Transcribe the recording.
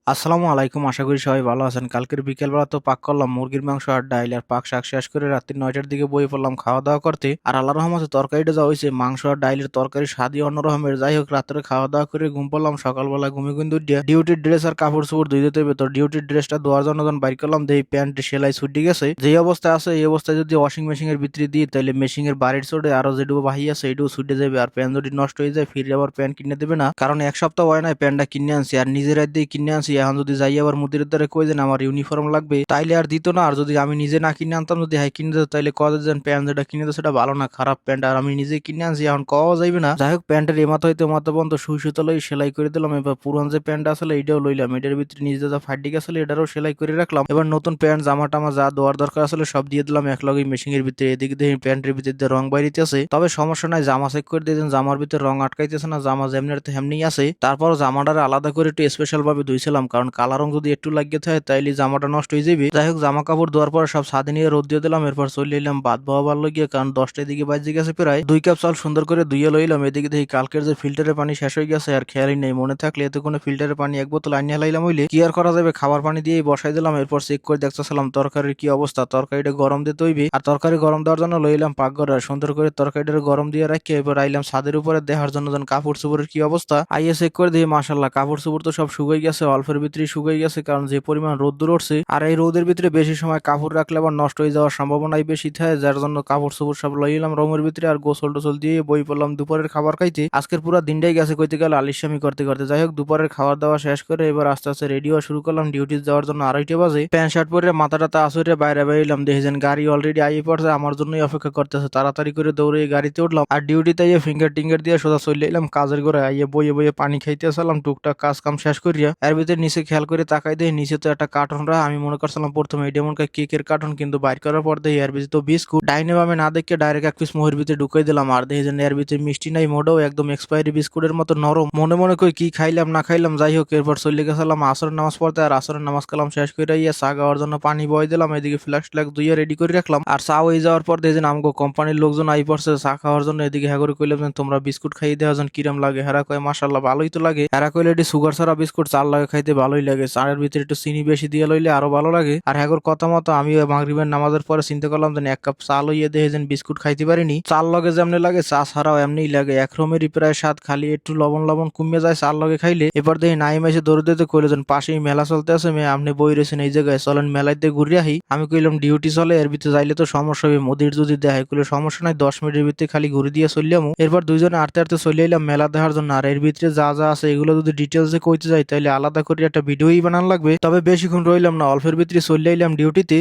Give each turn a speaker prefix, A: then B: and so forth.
A: আসসালামু আলাইকুম। আশা করি সবাই ভালো আছেন। কালকের বিকেলবেলা তো পাক করলাম মুরগির মাংস আর ডাইল আর পাক শাক শেষ করে রাত্রি ৯টার দিকে বয়ে পড়লাম খাওয়া দাওয়া করতে। আর আল্লাহর রহমতে তরকারিটা যা হয়েছে, মাংস আর ডাইলের তরকারি স্বাদই অন্যরকমের। যাই হোক, রাত্রে খাওয়া দাওয়া করে ঘুম পড়লাম। সকালবেলা ঘুমে কিন্তু উঠিয়া ডিউটির ড্রেস আর কাপড় চোপড় ধুই দিতে হবে। তো ডিউটির ড্রেসটা ধোয়ার জন্য যখন বাইর করলাম, দেখি প্যান্ট সেলাই ছুটি গেছে। যে অবস্থায় আছে এই অবস্থায় যদি ওয়াশিং মেশিন এর ভিতরে দিই, তাহলে মেশিনের বাড়ির চড়ে আরো যেটুকু বাহি আছে এটুকু ছুটে যাবে। আর প্যান্ট যদি নষ্ট হয়ে যায় ফিরে আবার প্যান্ট কিনে দেবে না, কারণ এক সপ্তাহ হয় নাই প্যান্টটা কিনে আনছি আর নিজের দিয়ে কিনে আনছি। এখন যদি যাই আবার মুদির দ্বারা কই দেন আমার ইউনিফর্ম লাগবে, তাইলে আর দিত না। আর যদি আমি নিজে না কিনে আনতাম, যদি হাই কিনে দিত, তাইলে কবে যেন প্যান্ট যেটা কিনে দিত সেটা ভালো না খারাপ প্যান্ট, আর আমি নিজে কিনে আনছি এখন কওয়া যাইবে না। যাই হোক, প্যান্টের এমাথা হইতে মাথা পর্যন্ত সুই সুতো লই সেলাই করে দিলাম। এবার পুরান যে প্যান্ট আসলে এটাও লইলাম, এটার ভিতরে নিজে যা ফাইটিক আসলে এটারও সেলাই করে রাখলাম। এবার নতুন প্যান্ট জামা টামা যা দেওয়ার দরকার আসলে সব দিয়ে দিলাম এক লগে মেশিনের ভিতরে। এদিকে দেখি প্যান্টের ভিতরে দিয়ে রং বাইরিতেছে, তবে সমস্যা নাই, জামা চেক করে দিয়েছেন, জামার ভিতরে রং আটকাইতেছে না, জামা যেমনি তেমনি আছে। তারপর জামাটার আলাদা করে একটু স্পেশাল ভাবে ধুইছিলাম, কারণ কালা রং যদি একটু লাগিয়ে থাকে তাইলে জামাটা নষ্ট হয়ে যাবে। যাই হোক, জামা কাপড় ধোয়ার পরে সব ছাদে নিয়ে রোদ দিয়ে দিলাম। এরপর চলে এলাম ভাত বহাবার লইয়া, কারণ 10টার দিকে বাজে গেছে প্রায়। 2 কাপ চাল সুন্দর করে ধুয়ে লইলাম। এদিকে দেখি কালকের যে ফিল্টারের পানি শেষ হয়ে গেছে, আর খেয়ালই নেই। মনে থাকলে এতে কোনো ফিল্টারের পানি 1 বোতল আনিয়ে হেলাইলাম, হইলে কি আর করা যাবে, খাবার পানি দিয়েই বসাই দিলাম। এরপর চেক করে দেখতেছিলাম তরকারির কি অবস্থা, তরকারিটা গরম দিতে হইবে। আর তরকারি গরম দেওয়ার জন্য লইলাম পাকঘরে, সুন্দর করে তরকারিটা গরম দিয়ে রাখি। এবার আইলাম ছাদের উপরে দেখার জন্য যেন কাপড় চোপড়ের কি অবস্থা। আইয়ে চেক করে দিয়ে মাশাল্লাহ কাপড় চোপড় তো সব শুকাই গেছে, অল্পের ভিতরেই শুকাই গেছে, কারণ যে পরিমাণ রোদ্দুর উঠছে। আর এই রোদের ভিতরে বেশি সময় কাপড় রাখলে আবার নষ্ট হয়ে যাওয়ার সম্ভাবনাই বেশি থাকে, যার জন্য কাপড় চোপড় সব লইলাম রুমের ভিতরে। আর গোসল টোসল দিয়ে বই পড়লাম দুপুরের খাবার খাইতে। আজকের পুরো দিনটাই গেছে কইতে গেলে আলিশামি করতে করতে। যাই হোক, দুপুরের খাবার দাওয়া শেষ করে এবার আস্তে আস্তে রেডি হওয়া শুরু করলাম ডিউটি যাওয়ার জন্য। 2:30 বাজে প্যান্ট শার্ট পরে মাথাটা আসরে বাইরে বেরিলাম। দেখেছেন গাড়ি অলরেডি আইয়ে পড়ছে, আমার জন্যই অপেক্ষা করতেছে। তাড়াতাড়ি করে দৌড়ে গাড়িতে উঠলাম আর ডিউটিতে আইয়ে ফিঙ্গার টিঙ্গার দিয়ে সোজা চলে এলাম কাজের ঘরে। আইয়ে বইয়ে বইয়ে পানি খাইতে আসলাম টুকটাক কাজ কাম শেষ করিয়া। এর ভিতরে নিচে খেয়াল করে তাকাই দেই, নিচে তো একটা কার্টন রাখা। আমি মনে করছিলাম প্রথমে এটা মনে হয় কেকের কার্টন, কিন্তু বাইর করার পর দেখি এর ভিতরে তো বিস্কুট। ডাইনে বামে না দেখে ডাইরেক্ট এক পিস মুহের ভিতরে ঢুকাই দিলাম। আর দেখি যে এর ভিতরে মিষ্টি নাই মোটেও, একদম এক্সপায়ারি বিস্কুটের মতো নরম। মনে মনে কই কি খাইলাম না খাইলাম। যাই হোক, এরপর চলে গেছিলাম আসরের নামাজ পড়তে। আর আসরের নামাজ কালাম শেষ করে ইয়ে চা খাওয়ার জন্য পানি বয় দিলাম। এদিকে ফ্লাক্স ট্লাক্স ধুইয়া রেডি করে রাখলাম। আর চা হয়ে যাওয়ার পর দেখি আমগো কোম্পানির লোকজন আই পড়ছে চা খাওয়ার জন্য। এদিকে হ্যাঁ করে কইলাম যে তোমরা বিস্কুট খাইয়ে দেওয়া যেন কিরম লাগে। হেরা কয় মাশাল্লাহ ভালোই তো লাগে। হেরা কইলে এটি সুগার ছাড়া বিস্কুট চাল লাগে খাইতে ভালোই লাগে, চায়ের ভিতরে একটু চিনি বেশি দিয়ে লইলে আরো ভালো লাগে। আর হ্যাগোর কথা মতো আমি মাগরিবের নামাজের পরে চিন্তা করলাম যে 1 কাপ চা লইয়ে দেখে যেন বিস্কুট খাইতে পারিনি। চাল লগে যেমনি লাগে চা ছাড়াও এমনিই লাগে, একরকমেরই প্রায় স্বাদ, খালি একটু লবণ লবণ কমে যায় চাল লগে খাইলে। এবার দেখি নাইম এসে দৌড় দিতে কইলো যেন পাশেই মেলা চলতে আছে, মেয়ে আপনি বই রয়েছেন এই জায়গায়, চলেন মেলাইতে ঘুরে আহি। আমি কইলাম ডিউটি চলে, এর ভিতরে যাইলে তো সমস্যা হবে, মোদির যদি দেখাই কইলে সমস্যা নাই, 10 মিনিটের ভিতরে খালি ঘুরে দিয়ে চললাম। এরপর দুইজনে আটতে আটতে চলে এলাম মেলা দেখার জন্য। আর এর ভিতরে যা যা আছে এগুলো যদি ডিটেলসে কইতে যাই তাহলে আলাদা করে একটা ভিডিওই বানানো লাগবে। তবে বেশিক্ষণ রইলাম না, অল্পের ভিতরে চলে এলাম ডিউটিতে।